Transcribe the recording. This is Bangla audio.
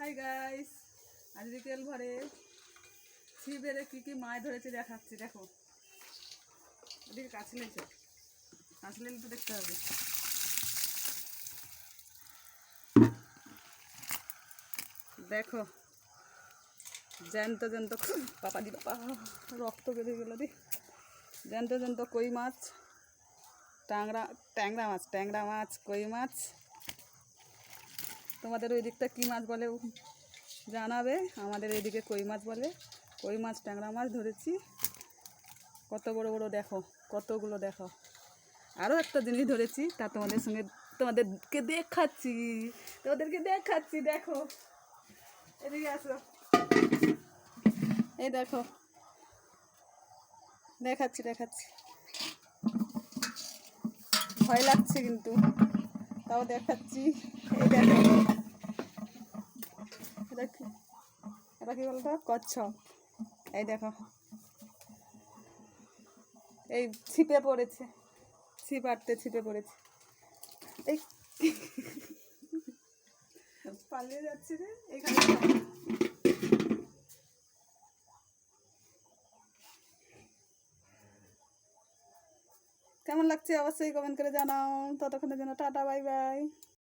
হাই গাইস, আজ বিকেল ভরে ছিপেরে কি মাছ ধরেছে দেখাচ্ছি। দেখো ওদিকে কাছলেছে, কাছলেল তো দেখতে হবে। দেখো জ্যান্ত জ্যান্ত পাপা দি বাবা, রক্ত বেরিয়ে গেল দি। জ্যান্ত জ্যান্ত কই মাছ, ট্যাংরা মাছ, কই মাছ। তোমাদের ওই দিকটা কী মাছ বলে জানাবে। আমাদের এইদিকে কই মাছ বলে। কই মাছ, ট্যাংরা মাছ ধরেছি। কত বড় বড় দেখো, কতগুলো দেখো। আরও একটা জিনিস ধরেছি, তা তোমাদেরকে দেখাচ্ছি। দেখো এদিকে আসো, এই দেখো দেখাচ্ছি। ভয় লাগছে কিন্তু তাও দেখাচ্ছি। এই দেখো, এটা কি বলতো, কচ্ছপ। এই দেখো, এই ছিপে পড়েছে, ছিপে পড়েছে। এই পালিয়ে যাচ্ছে রে এখানে। কেমন লাগছে অবশ্যই কমেন্ট করে জানাও। ততক্ষণের জন্য টাটা, বাই বাই।